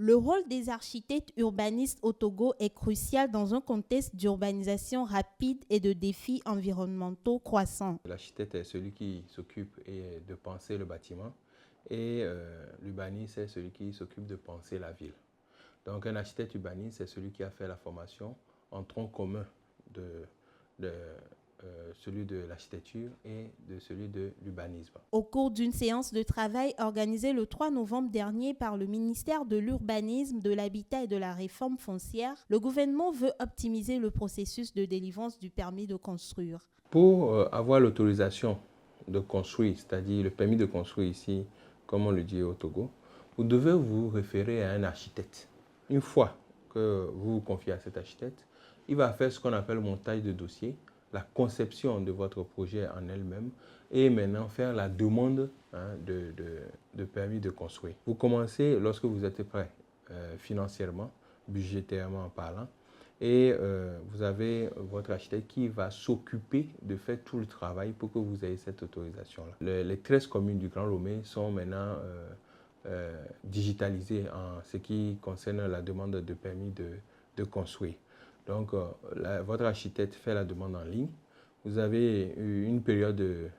Le rôle des architectes urbanistes au Togo est crucial dans un contexte d'urbanisation rapide et de défis environnementaux croissants. L'architecte est celui qui s'occupe de penser le bâtiment et l'urbaniste est celui qui s'occupe de penser la ville. Donc un architecte urbaniste, c'est celui qui a fait la formation en tronc commun de celui de l'architecture et de celui de l'urbanisme. Au cours d'une séance de travail organisée le 3 novembre dernier par le ministère de l'Urbanisme, de l'Habitat et de la Réforme foncière, le gouvernement veut optimiser le processus de délivrance du permis de construire. Pour avoir l'autorisation de construire, c'est-à-dire le permis de construire ici, comme on le dit au Togo, vous devez vous référer à un architecte. Une fois que vous vous confiez à cet architecte, il va faire ce qu'on appelle le montage de dossier, la conception de votre projet en elle-même et maintenant faire la demande de permis de construire. Vous commencez lorsque vous êtes prêt financièrement, budgétairement parlant, et vous avez votre architecte qui va s'occuper de faire tout le travail pour que vous ayez cette autorisation-là. Les 13 communes du Grand Lomé sont maintenant digitalisées en ce qui concerne la demande de permis de construire. Donc, votre architecte fait la demande en ligne. Vous avez une période de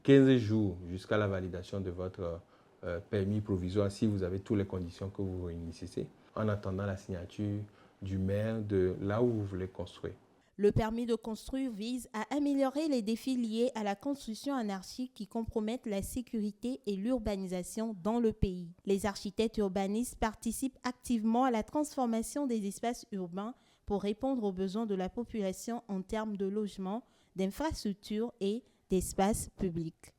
15 jours jusqu'à la validation de votre permis provisoire si vous avez toutes les conditions que vous réunissez, en attendant la signature du maire de là où vous voulez construire. Le permis de construire vise à améliorer les défis liés à la construction anarchique qui compromettent la sécurité et l'urbanisation dans le pays. Les architectes urbanistes participent activement à la transformation des espaces urbains pour répondre aux besoins de la population en termes de logement, d'infrastructures et d'espaces publics.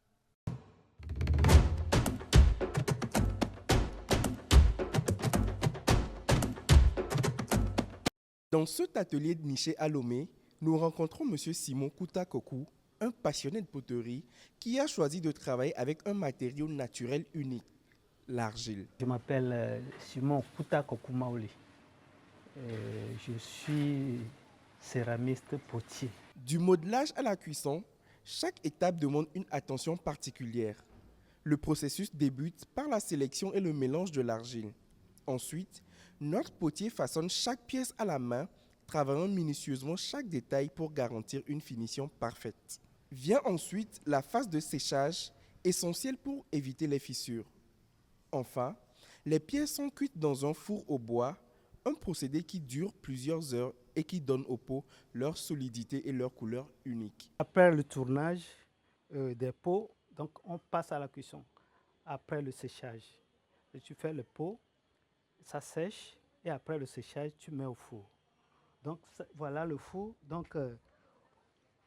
Dans cet atelier de niché à Lomé, nous rencontrons M. Simon Koutakokou, un passionné de poterie qui a choisi de travailler avec un matériau naturel unique, l'argile. Je m'appelle Simon Koutakokou Maoli. Je suis céramiste potier. Du modelage à la cuisson, chaque étape demande une attention particulière. Le processus débute par la sélection et le mélange de l'argile. Ensuite, notre potier façonne chaque pièce à la main, travaillant minutieusement chaque détail pour garantir une finition parfaite. Vient ensuite la phase de séchage, essentielle pour éviter les fissures. Enfin, les pièces sont cuites dans un four au bois, un procédé qui dure plusieurs heures et qui donne aux pots leur solidité et leur couleur unique. Après le tournage des pots, donc on passe à la cuisson. Après le séchage, tu fais le pot, ça sèche et après le séchage, tu mets au four. Donc voilà le four. Donc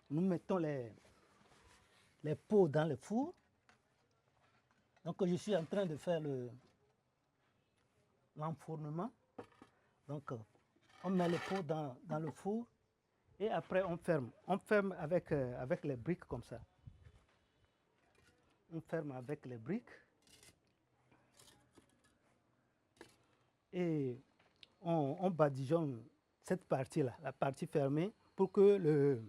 nous mettons les pots dans le four. Donc je suis en train de faire l'enfournement. Donc on met les pots dans le four et après on ferme. On ferme avec les briques comme ça. On ferme avec les briques. Et on badigeonne cette partie-là, la partie fermée, pour que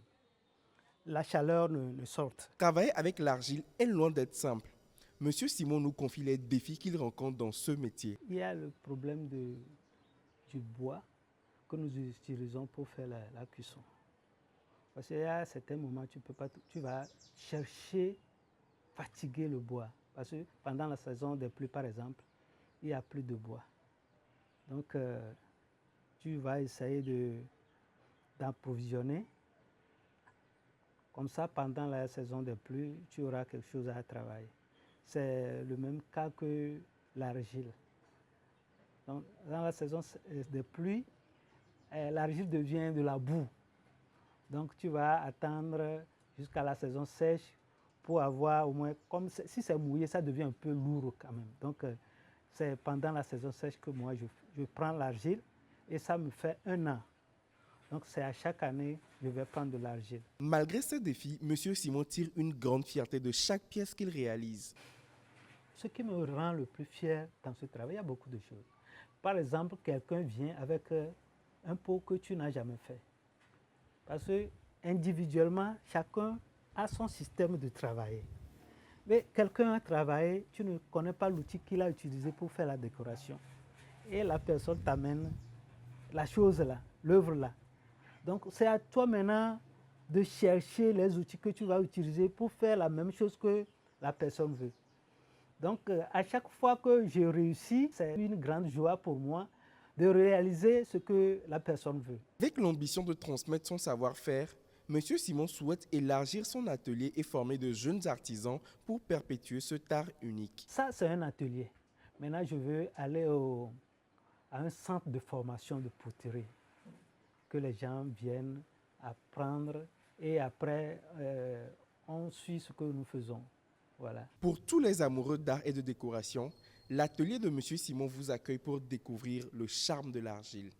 la chaleur ne sorte. Travailler avec l'argile est loin d'être simple. Monsieur Simon nous confie les défis qu'il rencontre dans ce métier. Il y a le problème du bois que nous utilisons pour faire la cuisson. Parce qu'à certains moments, tu vas chercher, fatiguer le bois. Parce que pendant la saison des pluies, par exemple, il n'y a plus de bois. Donc, tu vas essayer d'approvisionner. Comme ça, pendant la saison des pluies, tu auras quelque chose à travailler. C'est le même cas que l'argile. Donc, dans la saison des pluies, l'argile devient de la boue. Donc, tu vas attendre jusqu'à la saison sèche pour avoir au moins, comme si c'est mouillé, ça devient un peu lourd quand même. Donc, c'est pendant la saison sèche que moi, je prends l'argile et ça me fait 1 an. Donc, c'est à chaque année que je vais prendre de l'argile. Malgré ces défis, M. Simon tire une grande fierté de chaque pièce qu'il réalise. Ce qui me rend le plus fier dans ce travail, il y a beaucoup de choses. Par exemple, quelqu'un vient avec un pot que tu n'as jamais fait. Parce que individuellement, chacun a son système de travail. Mais quelqu'un a travaillé, tu ne connais pas l'outil qu'il a utilisé pour faire la décoration. et la personne t'amène la chose là, l'œuvre là. Donc c'est à toi maintenant de chercher les outils que tu vas utiliser pour faire la même chose que la personne veut. Donc à chaque fois que je réussis, c'est une grande joie pour moi de réaliser ce que la personne veut. Avec l'ambition de transmettre son savoir-faire, M. Simon souhaite élargir son atelier et former de jeunes artisans pour perpétuer ce art unique. Ça, c'est un atelier. Maintenant, je veux aller à un centre de formation de poterie, que les gens viennent apprendre et après, on suit ce que nous faisons. Voilà. Pour tous les amoureux d'art et de décoration, l'atelier de M. Simon vous accueille pour découvrir le charme de l'argile.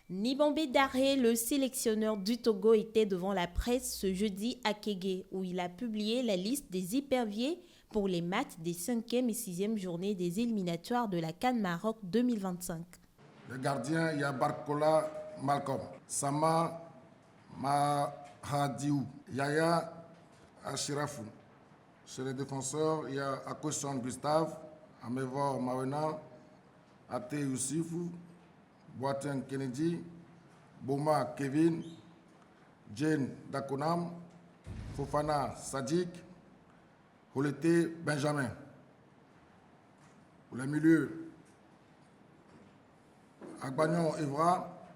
Nibombe Daré, le sélectionneur du Togo, était devant la presse ce jeudi à Kégué, où il a publié la liste des éperviers pour les matchs des 5e et 6e journées des éliminatoires de la CAN Maroc 2025. Le gardien, il y a Barcola Malcolm, Sama Mahadiou, Yaya Ashirafou. Chez les défenseurs, il y a Akoshan Gustave, Amevor Mawena, Ate Youssifou, Boateng Kennedy, Boma Kevin, Jane Dakonam, Fofana Sadik, Holete Benjamin. Pour les milieux, Agbagnon Evra,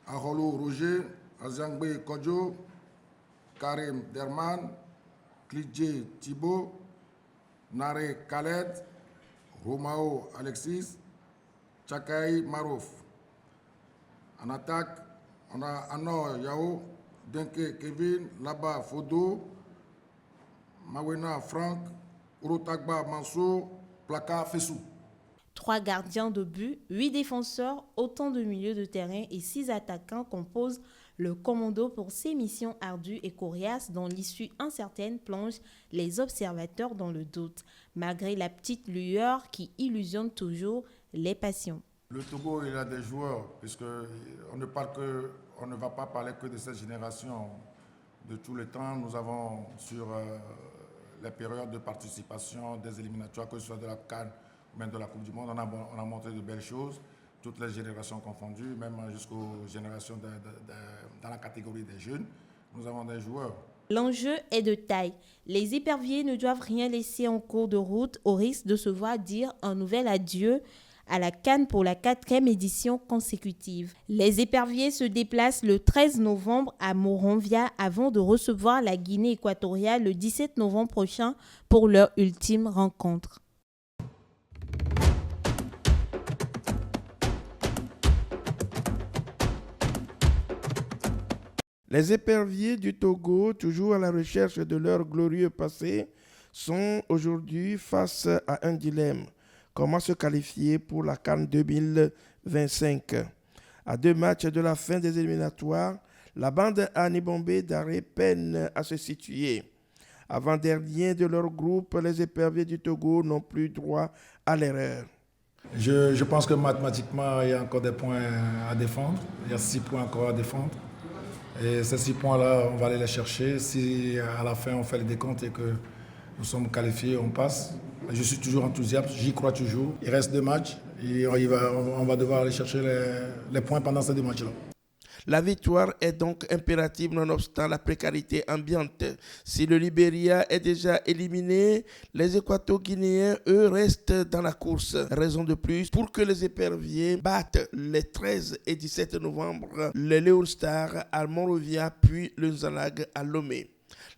Arolo Roger, Aziangbe Kodjo, Karim Derman, Klidje Thibault, Nare Khaled, Romao Alexis, Tchakai Marouf. En attaque, on a Anor Yao, Denke Kevin, Laba Fodo, Mawena Franck, Urotagba Mansour, Plaka Fessou. 3 gardiens de but, 8 défenseurs, autant de milieux de terrain et 6 attaquants composent le commando pour ces missions ardues et coriaces dont l'issue incertaine plonge les observateurs dans le doute, malgré la petite lueur qui illusionne toujours les passions. Le Togo, il a des joueurs, puisqu'on ne va pas parler que de cette génération de tous les temps. Nous avons sur les périodes de participation des éliminatoires, que ce soit de la CAN ou même de la Coupe du Monde, on a montré de belles choses, toutes les générations confondues, même jusqu'aux générations dans la catégorie des jeunes. Nous avons des joueurs. L'enjeu est de taille. Les éperviers ne doivent rien laisser en cours de route au risque de se voir dire un nouvel adieu à la CAN pour la 4e édition consécutive. Les éperviers se déplacent le 13 novembre à Moronvia avant de recevoir la Guinée équatoriale le 17 novembre prochain pour leur ultime rencontre. Les éperviers du Togo, toujours à la recherche de leur glorieux passé, sont aujourd'hui face à un dilemme. Comment se qualifier pour la CAN 2025? À 2 matchs de la fin des éliminatoires, la bande à Nibombe Daré peine à se situer. Avant-dernier de leur groupe, les éperviers du Togo n'ont plus droit à l'erreur. Je pense que mathématiquement, il y a encore des points à défendre. Il y a 6 points encore à défendre. Et ces 6 points-là, on va aller les chercher. Si à la fin, on fait le décompte et que nous sommes qualifiés, on passe. Je suis toujours enthousiaste, j'y crois toujours. Il reste 2 matchs et on va devoir aller chercher les points pendant ces 2 matchs-là. La victoire est donc impérative nonobstant la précarité ambiante. Si le Libéria est déjà éliminé, les Équato-Guinéens, eux, restent dans la course. Raison de plus pour que les éperviers battent les 13 et 17 novembre les Léon Stars à Monrovia puis le Nzalag à Lomé.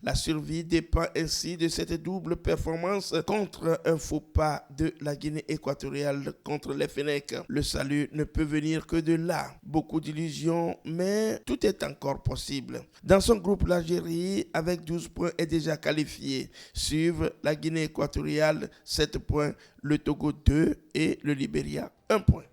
La survie dépend ainsi de cette double performance contre un faux pas de la Guinée équatoriale contre les Fennecs. Le salut ne peut venir que de là. Beaucoup d'illusions, mais tout est encore possible. Dans son groupe, l'Algérie, avec 12 points, est déjà qualifiée. Suivent la Guinée équatoriale, 7 points, le Togo 2 et le Libéria, 1 point.